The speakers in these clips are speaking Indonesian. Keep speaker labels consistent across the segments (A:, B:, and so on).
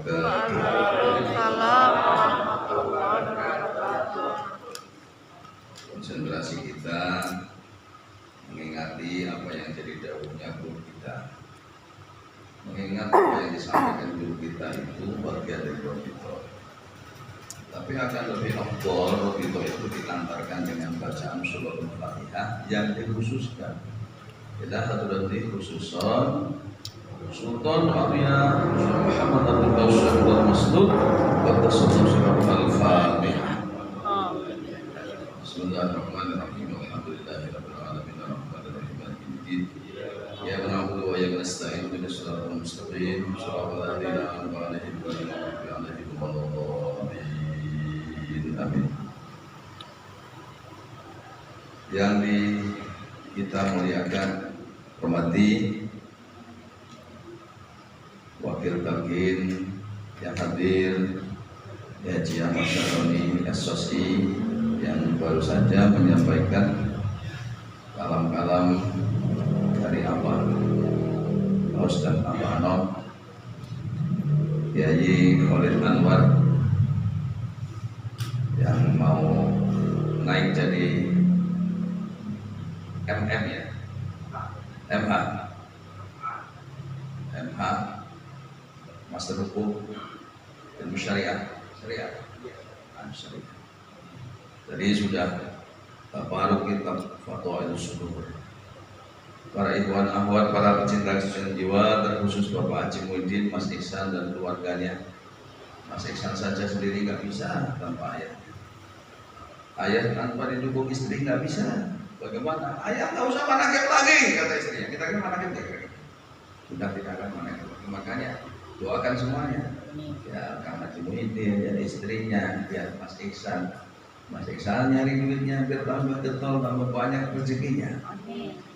A: wabarakatuh.
B: Waalaikumsalam warahmatullahi wabarakatuh.
A: Konsentrasi kita mengingati apa yang jadi dawuhnya guru kita. Mengingat apa yang disampaikan guru kita itu bagian dari Robito. Tapi akan lebih afdol Robito itu dilantarkan dengan bacaan surah Al-Fatihah yang dikhususkan. Kita hadirin khususon Sultan Arya Muhammad Abdul Bashar wal Masdud wa tasawwur Al-Fatihah. Bismillahirrahmanirrahim. Alhamdulillahirabbil alamin arrahmanir rahim maliki yaumiddin. Ya na'budu wa ya nasta'in ihdinas siratal mustaqim siratal ladzina an'amta 'alaihim ghairil maghdubi 'alaihim waladdallin. Amin. Yang kita muliakan, hormati Wakil Talqin yang hadir, Haji Ahmad Syaroni SOSI yang baru saja menyampaikan kalam-kalam dari Abah Haus dan Abah Anom, Kiai Khalid Anwar yang mau naik jadi MM ya, MH, Master Hukum dan Syariah. Jadi sudah baru kitab Fatwa Al-Sudur. Para ikhwan akhwat, para pecinta kesehatan jiwa, terkhusus Bapak Haji Muhyiddin, Mas Iksan dan keluarganya. Mas Iksan saja sendiri nggak bisa tanpa ayah. Ayah tanpa didukung istri nggak bisa. Bagaimana? Ayah nggak usah manakib lagi, kata istrinya. Kita kan manakib lagi. Sudah tidak akan manakib lagi. Makanya doakan semuanya. Ya, Kang Haji Muhyiddin, ya istrinya, ya Mas Iksan. Mas Iksan nyari duitnya biar tambah getol, tambah banyak rezekinya.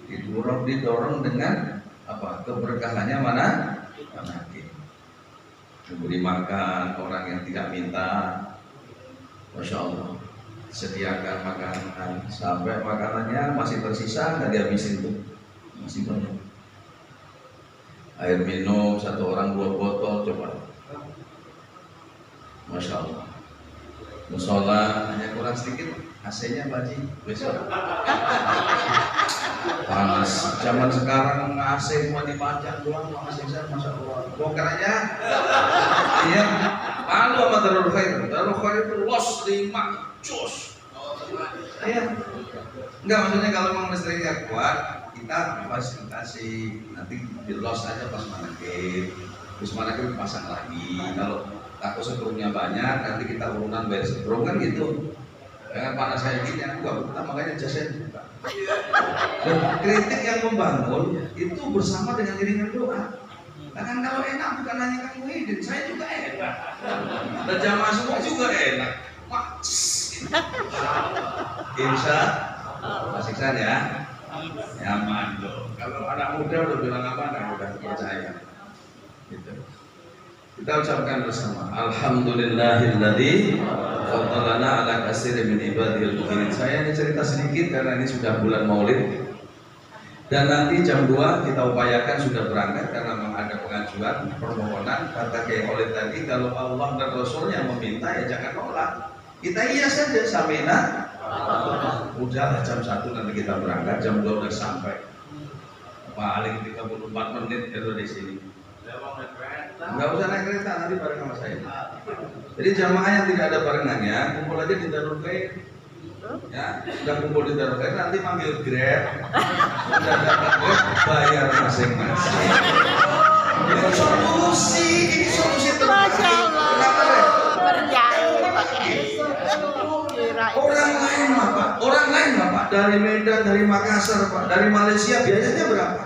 A: Didorong dengan apa? Keberkahannya mana? Memberi makan orang yang tidak minta. Masya Allah. Sediakan makanan sampai makanannya masih tersisa, nggak dihabisin tuh, masih banyak. Air minum satu orang 2 botol, coba. Masya Allah. Musola hanya kurang sedikit, AC-nya Baji besok. Panas. Zaman sekarang AC cuma dipajang doang, AC saya Masya Allah. Bongkar aja. Iya. Malu sama Darul Khair. Darul Khair itu los 5 cus. Iya. Enggak, maksudnya kalau memang listriknya kuat, kita fasilitasi, nanti di los aja pas manakib. Terus manakib pasang lagi. Kalau takut setrumnya banyak, nanti kita urunan bayar setrum kan gitu. Dengan panas saya gini, aku gak betah, makanya jasnya buka. Dan kritik yang membangun itu bersama dengan iringan doa. Nah kan kalau enak bukan hanya Kang Muhyiddin, saya juga enak. Dan jamaah semua juga enak. Insya Mas Iksan ya, nyaman loh. Kalau anak muda udah bilang apa, nggak mudah percaya. Gitu. Kita ucapkan bersama Alhamdulillahilladzi faddalana ala katsirin min ibadihil mu'minin. Saya ini cerita sedikit karena ini sudah bulan Maulid. Dan nanti jam 2 kita upayakan sudah berangkat karena memang ada pengajuan permohonan. Kata Kiai Khalid tadi, kalau Allah dan Rasulnya meminta ya jangan nolak. Kita iya saja samina. Udahlah jam 1 nanti kita berangkat, jam 2 udah sampai. Paling 34 menit itu di sini. Enggak usah naik kereta, nanti bareng sama saya. Jadi jamaah yang tidak ada barengannya kumpul aja di Darul Khair. Ya, sudah kumpul di Darul Khair, nanti manggil Grab. Sudah dapat Grab, bayar masing-masing. Ini solusi terbaik.
B: Masya Allah. Berjaya pakai
A: Orang lain Pak, dari Medan, dari Makassar Pak, dari Malaysia biayanya berapa?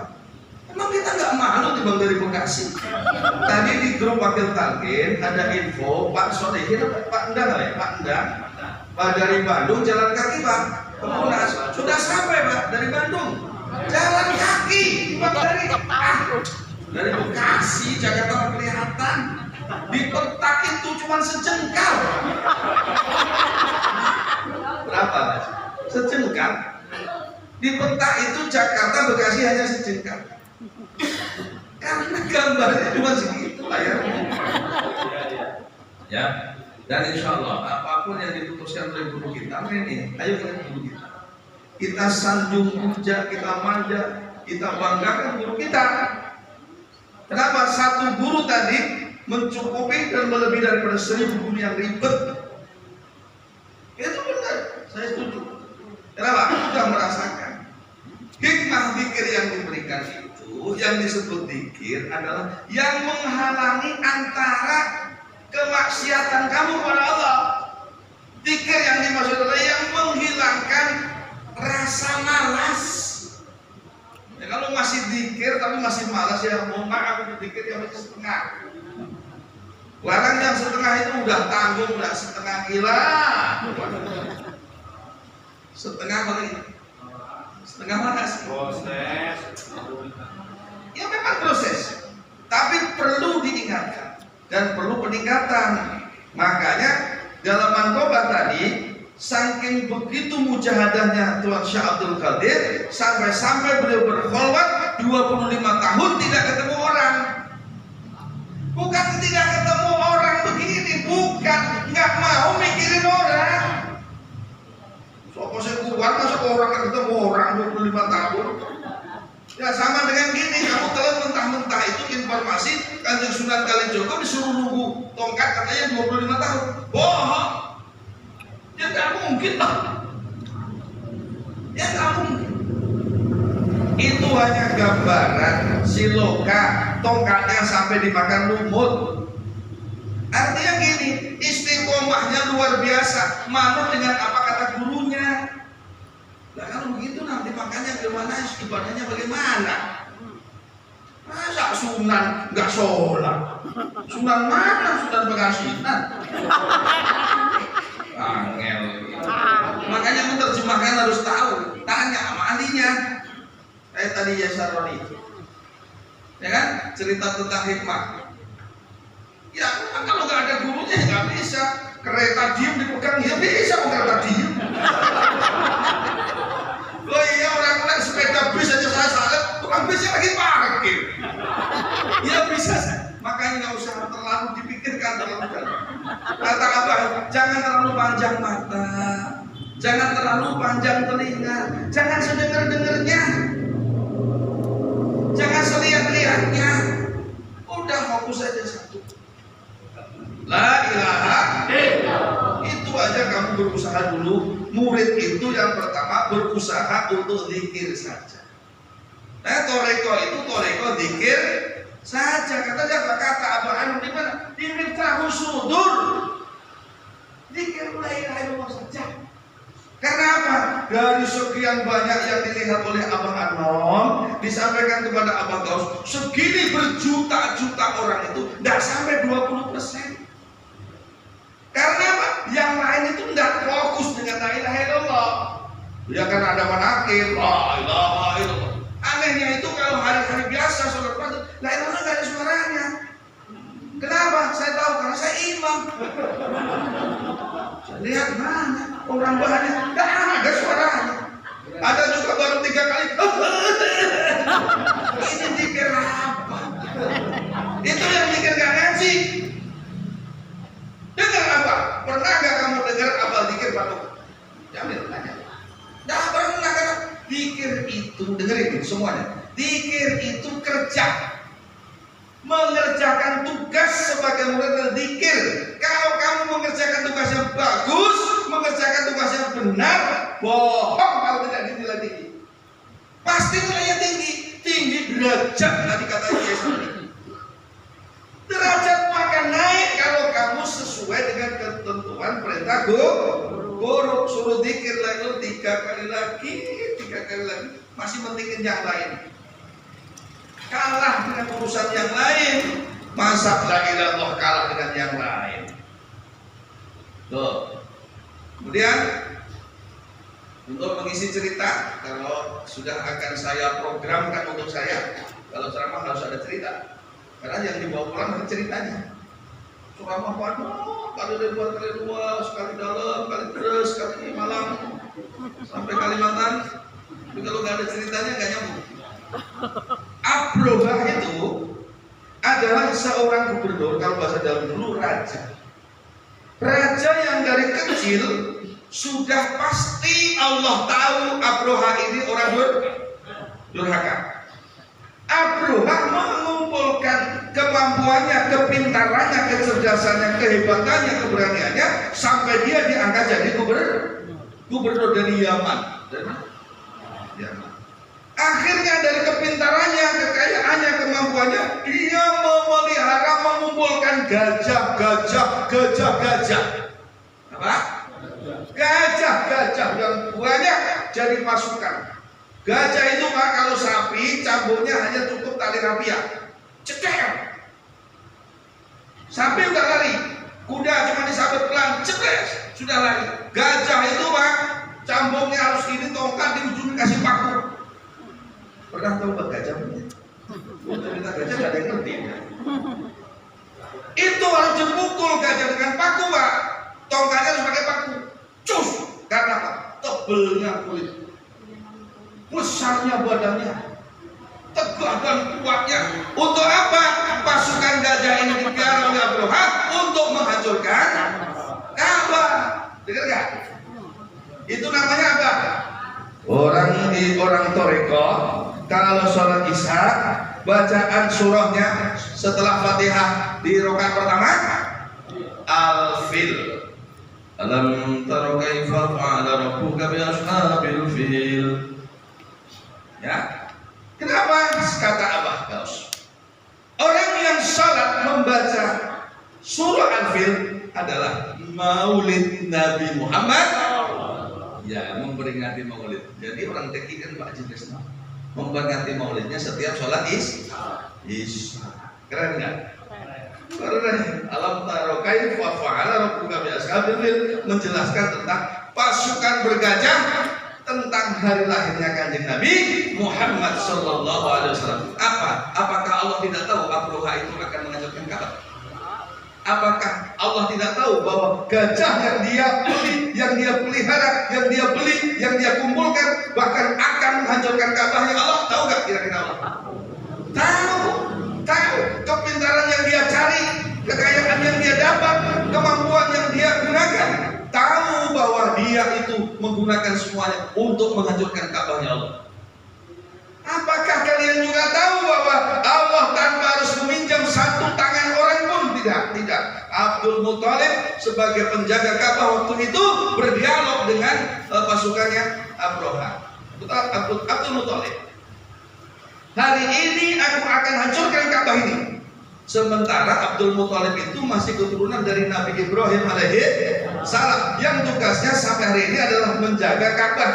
A: Emang kita nggak malu dibang dari Bekasi? Tadi di grup Wakil Talqin ada info Pak Solehin, Pak Endang ya, Pak Endang, Pak dari Bandung jalan kaki Pak, Kemunas sudah sampai Pak dari Bandung, jalan kaki Pak dari Bekasi Jakarta kelihatan, di petak itu cuma sejengkal. Berapa Mas? Sejengkal. Di peta itu Jakarta Bekasi hanya sejengkal. Karena gambarnya cuma segitu layarnya. Ya. Dan insya Allah apapun yang diputuskan oleh guru kita ini, ayo kita guru kita. Kita sanjung puja, kita manja, kita banggakan guru kita. Kenapa? Satu guru tadi mencukupi dan melebihi daripada 1000 guru yang ribet. Itu benar, saya setuju. Kenapa? Sudah merasakan hikmah zikir yang diberikan itu, yang disebut zikir adalah yang menghalangi antara kemaksiatan kamu kepada Allah. Zikir yang dimaksud adalah yang menghilangkan rasa malas. Ya, kalau masih zikir tapi masih malas, ya mohon maaf, itu zikir yang masih setengah. Larang yang setengah itu udah tanggung, udah setengah gila. Setengah apa lagi? Setengah malas. Proses. Ya memang proses, tapi perlu diingatkan dan perlu peningkatan. Makanya dalam manqobah tadi, saking begitu mujahadahnya Tuan Syekh Abdul Qadir, sampai-sampai beliau berkholwat 25 tahun tidak ketemu orang. Bukan tidak ketemu orang begini, bukan nggak mau mikirin orang. Sopo saya kuat masa orang nggak ketemu orang 25 tahun. Ya sama dengan gini, kamu telah mentah-mentah itu informasi Kanjeng Sunan Kalijogo disuruh nunggu tongkat katanya 25 tahun. Bohong. Ya nggak mungkin lah. Ya nggak mungkin. Itu hanya gambaran siloka, tongkatnya sampai dimakan lumut. Artinya gini, istiqomahnya luar biasa, manut dengan apa kata gurunya. Nah kalau begitu nanti makanya gimana, ibadahnya bagaimana? Masa sunan nggak sholat? Sunan mana? Sunan pengasinan? Angel. Makanya menerjemahkan harus tahu, tanya sama ahlinya. Kayak tadi ya Saroni, ya kan? Cerita tentang hikmah. Ya kalau nggak ada gurunya nggak bisa. Kereta diem dipegang, ya bisa kereta diem. Loh iya, orang naik sepeda bis aja saya salah, tukang bisnya lagi parkir. Ya bisa. Makanya nggak usah terlalu dipikirkan terlalu dalam. Kata apa? Jangan terlalu panjang mata, jangan terlalu panjang telinga, jangan sedengar-dengarnya, jangan selihat-lihatnya. Udah fokus saja satu. La ilaha illallah. Itu aja kamu berusaha dulu. Murid itu yang pertama berusaha untuk zikir saja. Nah, toreko itu toreko zikir saja. Kata Abu Hanum di mana? Di Miftahus Sudur. Zikir la ilaha illallah saja. Karena apa? Dari sekian banyak yang dilihat oleh Abang Anom, disampaikan kepada Abang Gaus, segini berjuta-juta orang itu tidak sampai 20%. Karena apa? Yang lain itu tidak fokus dengan la ilaha illallah. Ya karena ada manakib, la ilaha illallah. Anehnya itu kalau hari-hari biasa sholat fardu, la ilaha illallah nggak ada suaranya. Kenapa? Saya tahu karena saya imam. Saya lihat mana orang banyak, nggak ada suaranya. Ada juga baru 3 kali. Ini dikir apa? Itu yang dikir nggak ngaji. Dengar apa? Pernah nggak kamu dengar apa dikir baru? Jamil tanya. Nggak pernah karena dikir itu, dengerin semuanya. Dikir itu kerja. Mengerjakan tugas sebagai murid dikir. Kalau kamu mengerjakan tugas yang bagus, mengerjakan tugas yang benar, bohong kalau tidak dinilai tinggi. Pasti nilainya tinggi derajat tadi kata Yesus. Derajat akan naik kalau kamu sesuai dengan ketentuan perintah guru. Suruh dikir lagi 3 kali lagi, masih pentingin yang lain. Kalah dengan urusan yang lain. Masa la ilaha illallah kalah dengan yang lain. Tuh. Kemudian untuk mengisi cerita, kalau sudah akan saya programkan untuk saya, kalau ceramah harus ada cerita. Karena yang dibawa pulang ada ceritanya. Ceramah panas, kali luar, sekali dalam, kali terus, kali malam, sampai Kalimantan. Tapi kalau nggak ada ceritanya nggak nyambung. Abrobah itu adalah seorang gubernur, kalau bahasa dalam dulu raja. kecil sudah pasti Allah tahu Abroha ini orang durhaka. Abroha mengumpulkan kemampuannya, kepintarannya, kecerdasannya, kehebatannya, keberaniannya sampai dia diangkat jadi gubernur dari Yaman. Yaman. Akhirnya dari kepintarannya, kekayaannya, kemampuannya, dia memelihara, mengumpulkan gajah. Apa? Gajah yang banyak jadi pasukan. Gajah itu Pak, kalau sapi cambuknya hanya cukup tali rapia, ceker. Sapi udah lari, kuda cuma disabet pelan, ceker, sudah lari. Gajah itu Pak, cambuknya harus ini, tongkat di ujungnya kasih paku. Pernah tahu Pak gajah punya? Untuk minta gajah gak ada yang ngerti. Itu harus dipukul gajah dengan paku Pak. Tongkatnya harus pakai paku. Cus, karena apa? Tebelnya kulit, besarnya badannya, tegak dan kuatnya. Untuk apa? Pasukan gajah ini dipiara oleh Abroha untuk menghancurkan Ka'bah. Dengar gak? Itu namanya apa? Orang Toreko kalau sholat isya bacaan surahnya setelah Fatihah di rakaat pertama Al-Fil. Alam tara kaifa fa'ala rabbuka bi ashabil fil. Ya. Kenapa? Kata Abah Gaus, orang yang salat membaca surah Al-Fil adalah maulid Nabi Muhammad. Ya, memperingati maulid. Jadi orang TKI kan Pak Haji memperingati maulidnya setiap sholat isya. Keren nggak? Keren. Alam tara kaifa fa'ala rabbuka bi ashabil fil, menjelaskan tentang pasukan bergajah, tentang hari lahirnya Kanjeng Nabi Muhammad sallallahu alaihi wasallam. Apakah Allah tidak tahu Abroha itu akan menghancurkan Ka'bah? Apakah Allah tidak tahu bahwa gajah yang dia beli, yang dia pelihara, yang dia beli, yang dia kumpulkan bahkan akan menghancurkan Ka'bahnya Allah? Tahu nggak kira-kira Allah? Tahu. Kepintaran yang dia cari, kekayaan yang dia dapat, kemampuan yang dia gunakan, tahu bahwa dia itu menggunakan semuanya untuk menghancurkan Ka'bahnya Allah. Apakah kalian juga tahu bahwa Allah tanpa harus meminjam satu tangan orang pun tidak. Abdul Muthalib sebagai penjaga Ka'bah waktu itu berdialog dengan pasukannya Abroha. Abdul Muthalib, hari ini aku akan hancurkan Ka'bah ini. Sementara Abdul Muthalib itu masih keturunan dari Nabi Ibrahim alaihi salam yang tugasnya sampai hari ini adalah menjaga Ka'bah.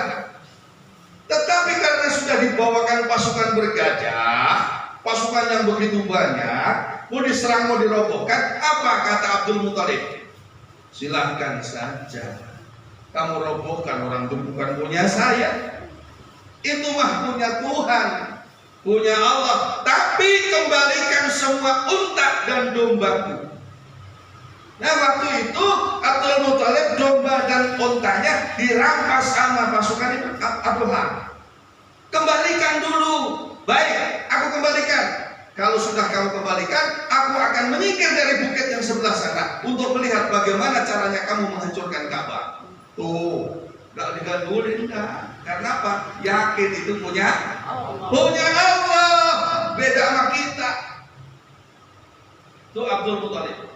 A: Tetapi karena sudah dibawakan pasukan bergajah, pasukan yang begitu banyak, mau diserang, mau dirobohkan, apa kata Abdul Muthalib? Silahkan saja, kamu robohkan, orang itu bukan punya saya, itu mah punya Tuhan, punya Allah. Tapi kembalikan semua unta dan dombaku. Nah waktu itu Abdul Muthalib domba dan untanya dirampas sama pasukan Abroha. Kembalikan dulu. Baik, aku kembalikan. Kalau sudah kamu kembalikan, aku akan menyingkir dari bukit yang sebelah sana untuk melihat bagaimana caranya kamu menghancurkan Ka'bah. Tuh, gak digandulin dah. Karena apa? Yakin itu punya Allah. Beda sama kita. Tuh Abdul Muthalib.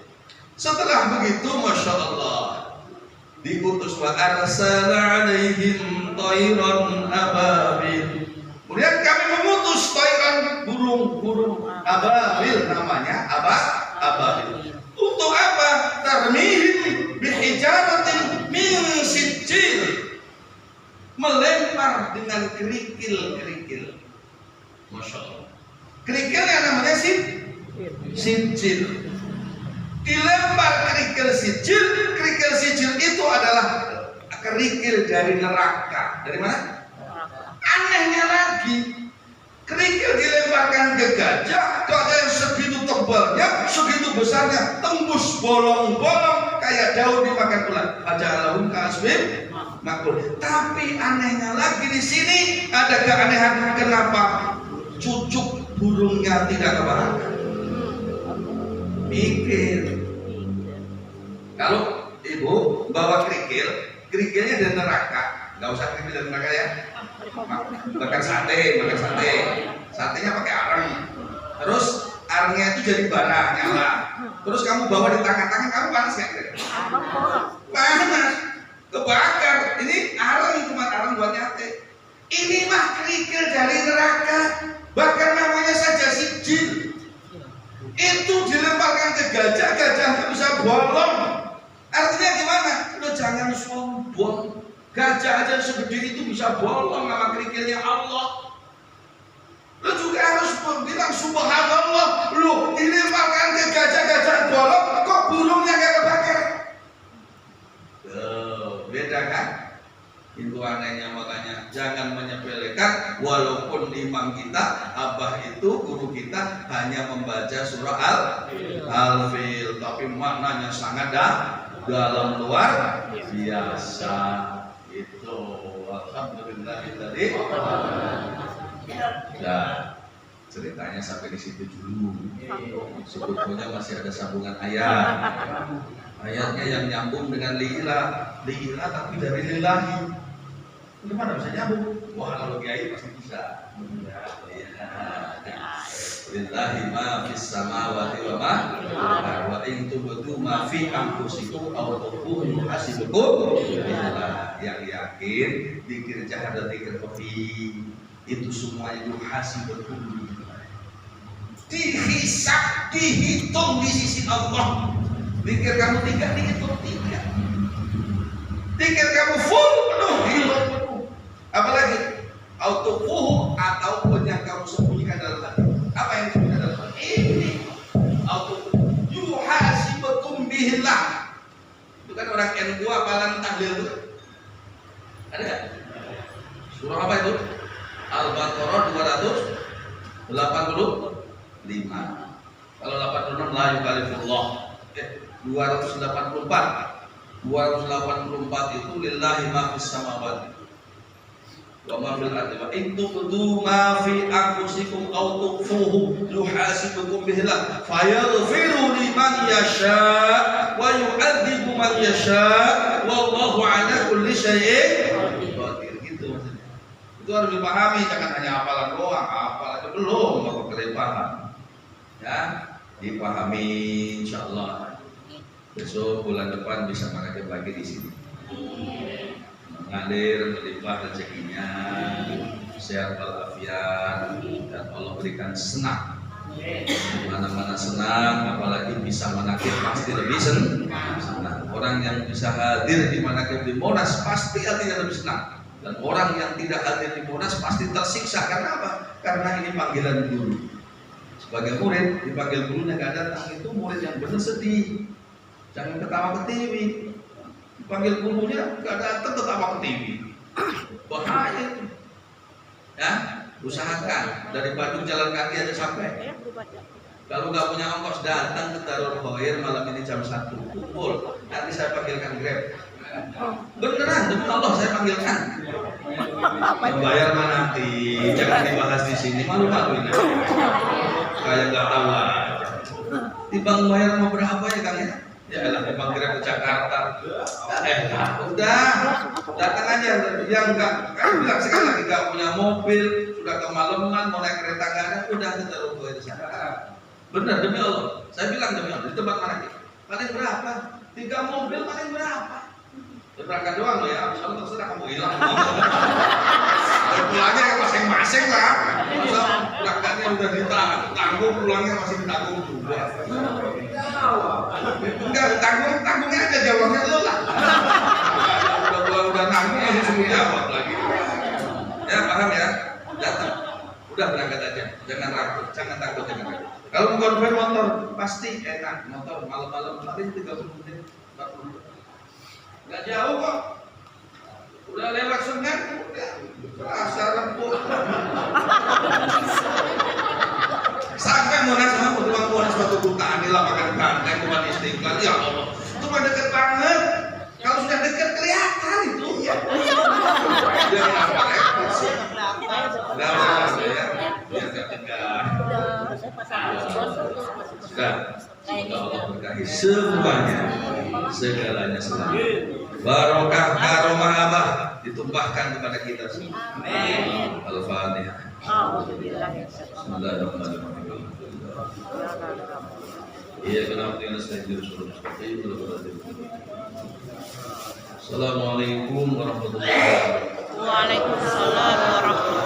A: Setelah begitu, masya Allah, diutus wa arsala alaihim tayran ababil. Kemudian kami mengutus tayran, burung ababil, namanya ababil. Untuk apa? Tarmihim bihijaratin min sijil, melempar dengan kerikil. Masya Allah. Kerikil yang namanya sijil. Dilempar kerikil sijil itu adalah kerikil dari neraka. Dari mana? Anehnya lagi, kerikil dilemparkan ke gajah, gajah yang segitu tebalnya, segitu besarnya, tembus bolong-bolong kayak daun dimakan ulat. Ajalahum kasbim makul. Tapi anehnya lagi di sini ada keanehan. Kenapa cucuk burungnya tidak kebakar? Mikir, kalau ibu bawa kerikil kerikilnya dari neraka. Nggak usah kerikil dari neraka ya. Makan sate, satenya pakai areng. Terus arengnya itu jadi bara nyala. Terus kamu bawa di tangan-tangan, kamu panas nggak? Panas, kebakar. Ini areng, cuma areng buat nyate. Ini mah kerikil dari neraka. Bahkan namanya saja sijil. Itu dilemparkan ke gajah, gajahnya bisa bolong. Artinya gimana? Lo jangan sombong. Gajah aja segede itu bisa bolong sama kerikilnya Allah. Lo juga harus bilang subhanallah. Lo dilemparkan ke gajah bolong, kok burungnya gak kebakar? Beda kan? Itu anehnya, makanya jangan menyepelekan. Walaupun imam kita, abah itu, guru kita hanya membaca surah Al-Fil, tapi maknanya sangat dalam luar biasa. Itu alhamdulillah tadi. Nah, ceritanya sampai di situ dulu. Sebetulnya masih ada sambungan ayat. Ayatnya yang nyambung dengan lila tapi dari lillahi. Gimana bisa nyambung? Wah, kalau kiai pasti bisa. Lillahi ma fis samawati wa ma wa in tubdu ma fi anfusikum aw tukhfuhu yuhasibukum billah. Yang yakin zikir jahar dan zikir khafi itu semua itu hasibukum. Dihisab, dihitung di sisi Allah. Zikir kamu 3 dihitung 3. Zikir kamu full penuh, hidup penuh. Apalagi autofuhu ataupun yang kamu sembunyikan dalam hati. Apa yang disembunyikan dalam hati? Ini autofuhu yuhasibukum billah. Itu kan orang NU apalan tahlil itu. Ada nggak? Surah apa itu? Al-Baqarah 285. Kalau 86 la yukallifullah. 284 itu lillahi ma fis samawati wa ma fil ardi wa in tubdu ma fi anfusikum aw tukhfuhu yuhasibukum billah fayaghfiru liman yasha wa yu'adzibu man yasha wallahu ala kulli syai'in qadir. Gitu maksudnya. Itu harus dipahami, jangan hanya hafalan doang, hafal aja belum baru kelepahan. Ya, dipahami insyaallah. Besok bulan depan bisa mengajar lagi di sini. Mengalir melimpah rezekinya, sehat walafiat, dan Allah berikan senang. Mana-mana senang, apalagi bisa menakib pasti lebih senang. Orang yang bisa hadir di manakib di Monas pasti hatinya lebih senang. Dan orang yang tidak hadir di Monas pasti tersiksa. Karena apa? Karena ini panggilan guru. Sebagai murid dipanggil gurunya gak datang, itu murid yang benar sedih. Jangan ketawa ke TV. Dipanggil gurunya gak datang, ketawa ke TV. Bahaya itu. Ya, usahakan dari Bandung jalan kaki aja sampai. Kalau nggak punya ongkos datang ke Darul Khair malam ini jam 1 kumpul. Nanti saya panggilkan Grab. Beneran, demi Allah saya panggilkan. Membayar mah nanti, jangan dibahas di sini. Malu-maluin. Kayak nggak tahu aja. Timbang bayar mau berapa ya Kang ya? Ya elah, timbang Grab ke Jakarta. Udah, datang aja. Yang nggak, kan bilang sekali lagi nggak punya mobil, sudah kemalaman mau naik kereta nggak ada, udah ke Darul Khair sana. Benar, demi Allah. Saya bilang demi Allah, di tempat mana kita? Paling berapa? 3 mobil paling berapa? Berangkat doang loh ya, kalau terserah kamu hilang. Pulangnya ya masing-masing lah. Masa berangkatnya udah ditanggung, pulangnya masih ditanggung juga. Enggak, tanggungnya aja, jawabnya lo lah. Udah nanggung masih suruh jawab lagi. Ya paham ya? Datang. Udah berangkat aja, jangan ragu, jangan takut, jangan ragu. Kalau mau konvoy motor, pasti enak. Motor malam-malam paling 30 menit, 40 menit. Nggak jauh kok. Udah lewat Senen, udah rasa rempuk. Sampai Monas sama petuang Monas Batu Bukaan di lapangan banteng bukan Istiqlal. Ya Allah, itu mah deket banget. Kalau sudah deket kelihatan itu. Jangan apa ekspresi. Nggak apa ya. Biar nggak tegang. Sudah. Semoga Allah berkahi semuanya. segalanya selamat. Barokah karomah abah ditumpahkan kepada kita semua. Al-Fatihah. Bismillahirrahmanirrahim. Iya kenapa dengan saya Assalamualaikum warahmatullahi wabarakatuh.
B: Waalaikumsalam warahmatullahi wabarakatuh.